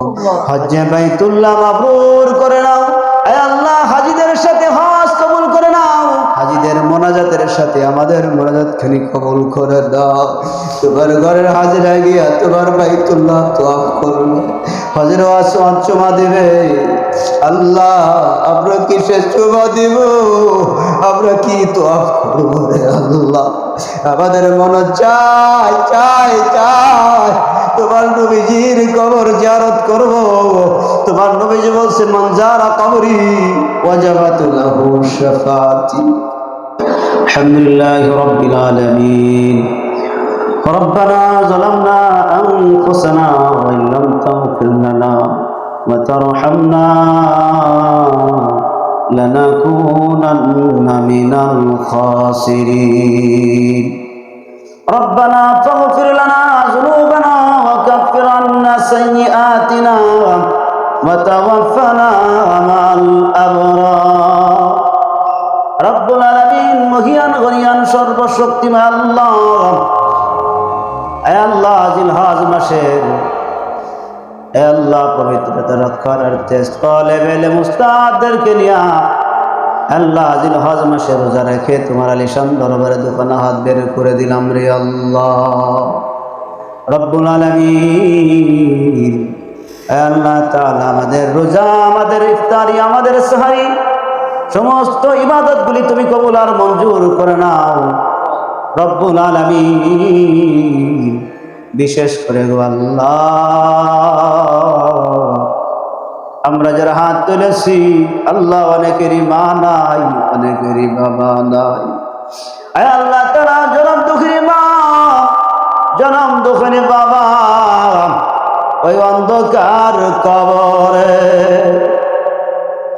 হজ্জে বাইতুল্লাহ মাবরুর করে নাও। আয় আল্লাহ, হাজীদের সাথে হজ কবুল করে নাও। হাজীদের মোনাজাতের সাথে আমাদের মোনাজাতখানি কবুল করে দাও। তোমার ঘরের হাজিরা গিয়া তোমার বাইতুল্লাহ তোয়াফ করবে, হজের ওয়াসওয়াত চুমা দিবে। আল্লাহ, আমরা কিসে চুমা দিব? আমরা কি তোয়াফ করবো রে আল্লাহ? আমাদের মনে চাই চাই চাই তোমার নবীজির কবর জিয়ারত করব। তোমার নবীজি বলছে, মান যারা কবরি ওয়াজাবাত লাহু শাফাআতি। আলহামদুলিল্লাহি রাব্বিল আলামিন। ربنا ظلمنا أنفسنا وإن لم تغفر لنا وترحمنا لنكونن من الخاسرين. ربنا فاغفر لنا ذنوبنا وكفر عنا سيئاتنا وتوفنا مع الأبرار. রব্বুল আলামিন, মহিয়ান গনিয়ান সর্বশক্তিমান আল্লাহ, হে আল্লাহ, জিলহজ মাসের হে আল্লাহ পবিত্রতা রক্ষার অর্থে তালেবে ইলম উস্তাদদেরকে নিয়া আল্লাহ জিলহজ মাসে রোজা রেখে তোমার আলিশান দরবারে দুখানা হাত বের করে দিলাম রে আল্লাহ রব্বুল আলামিন। হে আল্লাহ তাআলা, আমাদের রোজা, আমাদের ইফতারি, আমাদের সাহারি, সমস্ত ইবাদতগুলি তুমি কবুল আর মঞ্জুর করে নাও রব্বুল আলামিন। বিশেষ করে গো আল্লাহ, আমরা যারা হাত তুলেছি আল্লাহ, অনেকেরই মা নাই, অনেকেরই বাবা নাই। আয় আল্লাহ, তারা জনম দুঃখিনী মা, জনম দুঃখিনী বাবা ওই অন্ধকার কবরে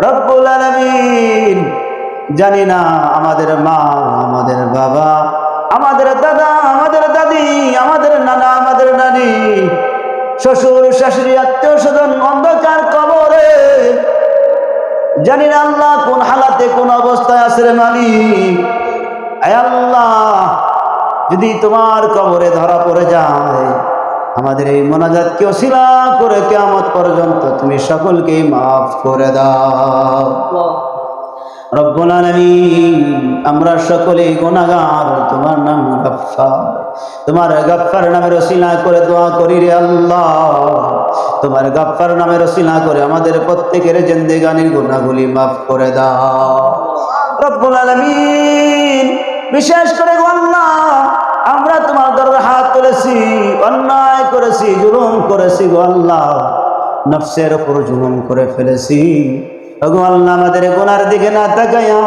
রব্বুল আলামিন। জানি না আমাদের মা, আমাদের বাবা, আমাদের দাদা, আমাদের দাদি, আমাদের নানা, আমাদের নানি, শ্বশুর শাশুড়ি, আত্মীয় স্বজন অন্ধকার কবরে। জানি না আল্লাহ কোন হালাতে, কোন অবস্থায় আছে রে মালিক। আয় আল্লাহ, যদি তোমার কবরে ধরা পড়ে যায়, আমাদের এই মোনাজাতকে ওসিলা করে কিয়ামত পর্যন্ত তুমি সকলকেই মাফ করে দাও রব্বুল আলামিন। আমরা সকলেই গুনাহগার, তোমার নাম গফফার, তোমার গফফার নামের ওসিলা করে দোয়া করি রে আল্লাহ। তোমার গফফার নামের ওসিলা করে আমাদের প্রত্যেকের জিন্দেগানির গুনাহগুলি মাফ করে দাও রব্বুল আলামিন। বিশেষ করে গো আল্লাহ, আমরা তোমার দরবারে হাত তুলেছি, অন্যায় করেছি, জুলুম করেছি গো আল্লাহ, নফসের উপর জুলুম করে ফেলেছি গো আল্লাহ। আমাদের গুনার দিকে না তাকাইয়া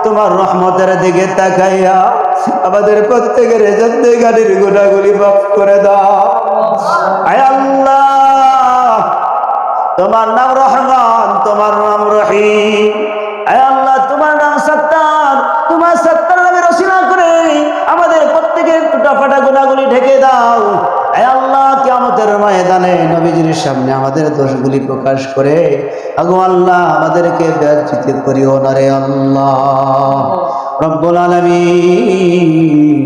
তোমার রহমতের দিকে তাকাইয়া আমাদের প্রত্যেকের জিন্দেগানির গুনাহগুলি মাফ করে দাও। আয় আল্লাহ, তোমার নাম রহমান, তোমার নাম রহিম। আয় আল্লাহ, তোমার নাম সত্তার, তোমার সত্তার নামের ওসিলা করে আমাদের প্রত্যেকের টুটাফাটা গুনাহগুলি ঢেকে দাও। আয় আল্লাহ, কিয়ামতের ময়দানে নবীজির সামনে আমাদের দোষগুলি প্রকাশ করে আগো আল্লাহ আমাদেরকে বেজ্জতি করিও না রে আল্লাহ রব্বুল আলামিন।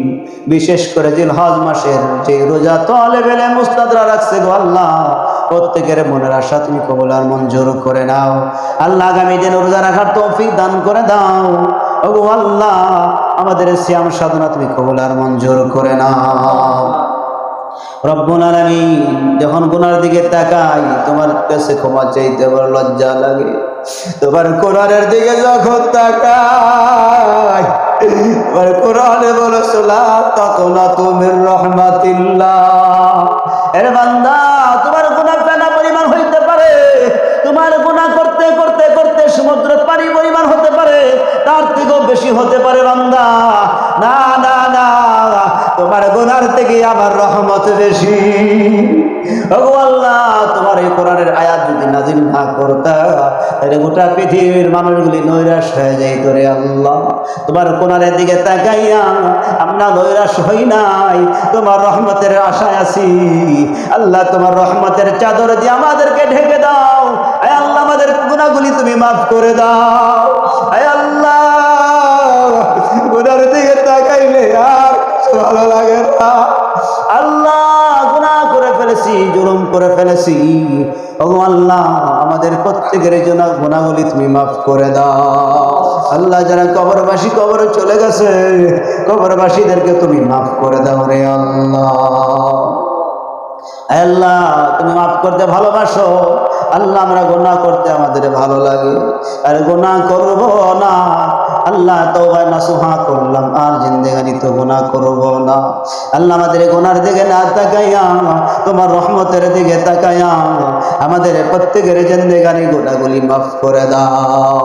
বিশেষ করে জিলহজ মাসের যে রোজা তালেবে ইলম উস্তাদরা রাখছে গো আল্লাহ, প্রত্যেকের মনের আশা তুমি কবুল আর মঞ্জুর করে নাও আল্লাহ। আগামী দিন রোজা রাখার তৌফিক দান করে দাও ওগো আল্লাহ। আমাদের সিয়াম সাধনা তুমি কবুল আর মঞ্জুর করে নাও রব্বুল আলামিন। যখন গুনার দিকে তাকাই তোমার কাছে ক্ষমা চাইতে বড় লজ্জা লাগে। তোমার কোরআনের দিকে যখন তাকাই, তোমার কোরআনে বলেছো লা তাকনাতু মির রাহমাতিল্লাহ। এর বান্দা, তোমার গুনাহ ফেনা পরিমাণ হইতে পারে, তোমার গুনাহ করতে করতে করতে সমুদ্রের পানি পরিমাণ হতে পারে, তার থেকেও বেশি হতে পারে বান্দা। না না না, তোমার গুনার থেকে আমার রহমত বেশি ওগো আল্লাহ। তোমার এই কোরআনের আয়াত যদি নাযিল না করতা, তাহলে গোটা পৃথিবীর মানুষগুলি নৈরাশ হয়ে যাইত রে আল্লাহ। তোমার কোরআনের দিকে তাকাইয়া আমরা নৈরাশ হই নাই, তোমার রহমতের আশায় আছি আল্লাহ। তোমার রহমতের চাদর দিয়ে আমাদেরকে ঢেকে দাও আয় আল্লাহ। আমাদের গুনাহগুলি তুমি মাফ করে দাও আয় আল্লাহ। গুনার দিকে তাকাইলে আর ভালো লাগে না আল্লাহ। গুনাহ করে ফেলেছি, জুলুম করে ফেলেছি, ওগো আল্লাহ আমাদের প্রত্যেকের জন্য গুনাহগুলি তুমি মাফ করে দাও। আল্লাহ যারা কবরবাসী কবরে চলে গেছে কবরবাসীদেরকে তুমি মাফ করে দাও রে আল্লাহ। আল্লাহ তুমি মাফ করতে ভালোবাসো। আল্লাহ আমরা গুনাহ করতে আমাদের ভালো লাগে, আর গুনাহ করব না। আল্লাহ তওবা নাসুহা করলাম, আর জিন্দেগানিতে গুনাহ করব না। আল্লাহ আমাদের গুনার দিকে না তাকাইয়া তোমার রহমতের দিকে তাকাইয়া আমাদের প্রত্যেকের জিন্দেগানি গুনাহগুলি মাফ করে দাও।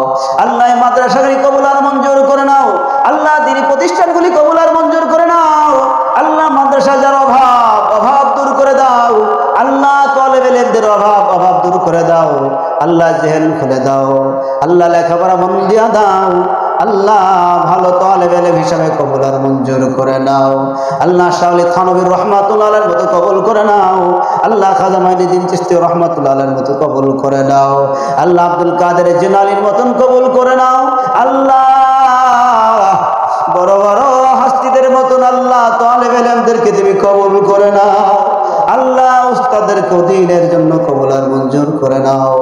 আল্লাহ মাদ্রাসাগুলি কবুল আর মঞ্জুর করে নাও। আল্লাহ দ্বীনি প্রতিষ্ঠানগুলি কবুল আর মঞ্জুর করে নাও। আল্লাহ মাদ্রাসা যার অভাব দূর করে দাও। আল্লাহ তালেব ইলমদের অভাব দূর করে দাও। আল্লাহ জেহেন খুলে দাও। আল্লাহ লেখাপড়া মন দিয়া দাও। আল্লাহ ভালো তালেব ইলম হিসাবে কবুল আর মঞ্জুর করে নাও। আল্লাহ শাহলি থানবীর রহমাতুল্লাহ আলাইহির মতো কবুল করে নাও। আল্লাহ খাজা মাইনুদ্দিন চিশতি রহমাতুল্লাহ আলাইহির মতো কবুল করে নাও। আল্লাহ আব্দুল কাদের জিলানীর মতন কবুল করে নাও। আল্লাহ বড় বড় হাস্তিদের মতন আল্লাহ তালেব ইলমদেরকে তুমি কবুল করে নাও। আল্লাহ উস্তাদদেরকে দ্বীনের জন্য কবুল আর মঞ্জুর করে নাও।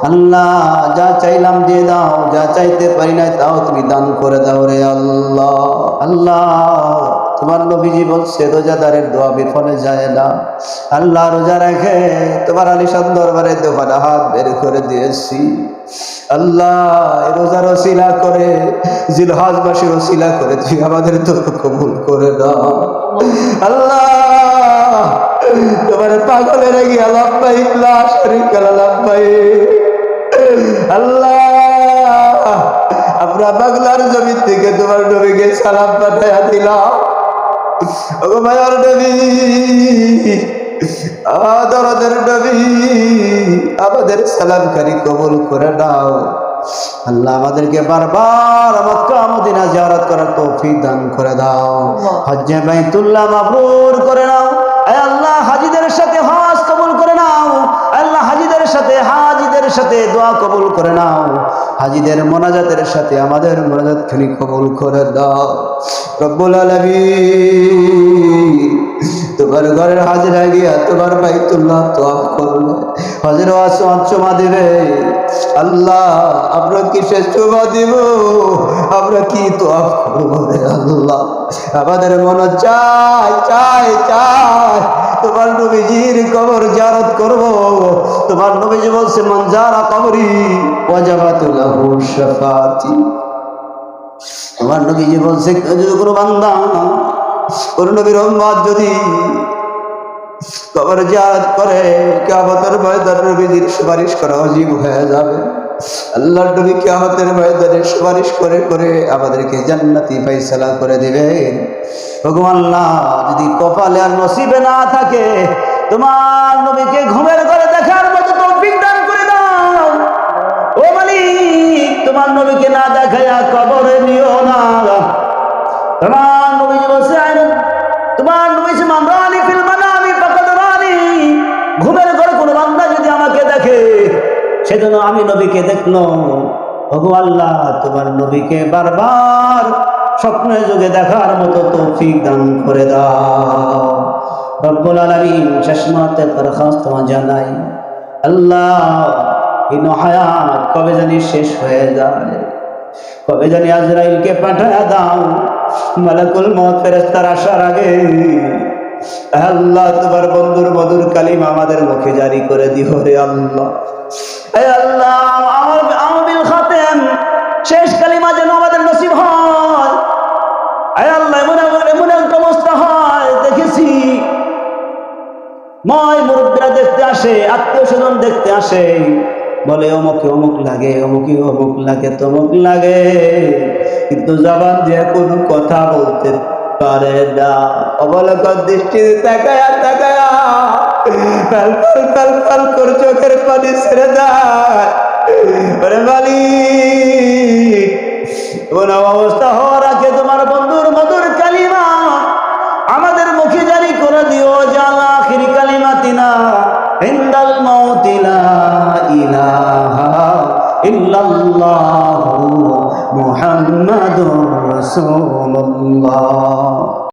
আল্লাহ যা চাইলাম দিয়ে দাও, যা চাইতে পারি না তাও তুমি দান করে দাও রে আল্লাহ। আল্লাহ তোমার নবীজি বলছে রোজাদারের দোয়া বিফলে যায় না। আল্লাহ রোজা রেখে তোমার আলিশান দরবারে দোকানে হাত বের করে দিয়েছি। আল্লাহ রোজার ওসিলা করে জিলহজ মাসের ওসিলা করে তুই আমাদের দোয়া কবুল করে দাও। আল্লাহ তোমার পাগলের গিয়ে লাম্বাই লা শারীকা লাম্বাই। আল্লাহ আমরা বাংলার জমিন থেকে তোমার নবীকে সালাম পাঠাইয়া দিলাম। ওগো মায়ার নবী, দরদের নবী, আমাদের সালামকারী কবুল করে নাও। আল্লাহ আমাদেরকে বারবার মক্কা মদিনা জিয়ারত করার তৌফিক দান করে দাও। হজ্জে বাইতুল্লাহ মাবরুর করে নাও। আয় আল্লাহ হাজীদের সাথে হজ কবুল করে নাও। আল্লাহ হাজীদের সাথে দোয়া কবুল করে নাও। হাজীদের মোনাজাতের সাথে আমাদের মোনাজাতখানি কবুল করে দাও। রব্বুল আলামিন তোমার ঘরের হাজিরা গিয়া তোমার বাইতুল্লাহ তওয়াফ করলে হজের ওয়াসওয়াত চুমা দিবে। আল্লাহ আমরা কিসের চুমা দিব? আমরা কি তওয়াফ করব রে আল্লাহ? আমাদের মন চাই চাই চাই তোমার নবীজির কবর জিয়ারত করব। তোমার নবীজি বলছে মান যারা কবরি ওয়াজাবাত লাহু শাফাআতি। তোমার নবীজি বলছে যদি কোনো বান্দা কোন নবীর উম্মত যদি কবর জিয়ারত করে কিয়ামতের ময়দানে নবীজির সুপারিশ করা ওয়াজিব হয়ে যাবে। আল্লাহর নবী কিয়ামতের ময়দানে সুপারিশ করে করে আমাদেরকে জান্নাতি ফয়সালা করে দিবেন। ভগবান আল্লাহ যদি কপালে আর নসিবে না থাকে তোমার নবীকে ঘুমের ঘরে দেখার মতো তৌফিক দান করে দাও। ও মালিক তোমার নবীকে না দেখায়া কবরে নিও না। তোমার নবীজি বলছে তোমার নবীজি মামরানি ফিল মানামি ফাকাদ রানি। ঘুমের ঘরে কোনো বান্দা যদি আমাকে দেখে সেজন্য আমি নবীকে দেখলো। ওগো আল্লাহ তোমার নবীকে বারবার স্বপ্নের যুগে দেখার মতো তৌফিক দান করে দাও। রব্বুল আলামিন শেষ মুহূর্তে দরখাস্ত জানাই। আল্লাহ এই হায়াত কবে জানি শেষ হয়ে যায়, কবে জানি আজরাইলকে পাঠায়া দাও মালাকুল মউত ফেরেশতার আসার আগে। আল্লাহ তোমার বন্ধুর মধুর কালিমা আমাদের মুখে জারি করে দিও রে আল্লাহ। হে আল্লাহ আমিল খাতেম শেষ কালিমা যেন আমাদের নসিব হয়। হে আল্লাহ এমন একটা অবস্থা হয় দেখেছি ময় মুরব্বীরা দেখতে আসে, আত্মীয় স্বজন দেখতে আসে, বলে অমুকে অমুক লাগে, অমুকে অমুক লাগে, তমুক লাগে, কিন্তু জবান দিয়ে কোনো কথা বলতে পারে না। অবলোকন দৃষ্টিতে তাকায়া তাকায়া ফাল ফাল ফাল ফাল করে চোখের পানি ছেড়ে দেয়। ওরে মালিক কোন অবস্থা হওয়ার আগে তোমার বন্ধুর মধুর কালিমা আমাদের মুখে জারি করে দিও। জালা আখিরি কালিমাতিনা ইনদাল মাউতি লা ইলাহা ইল্লাল্লাহু মুহাম্মাদুর রাসূলুল্লাহ।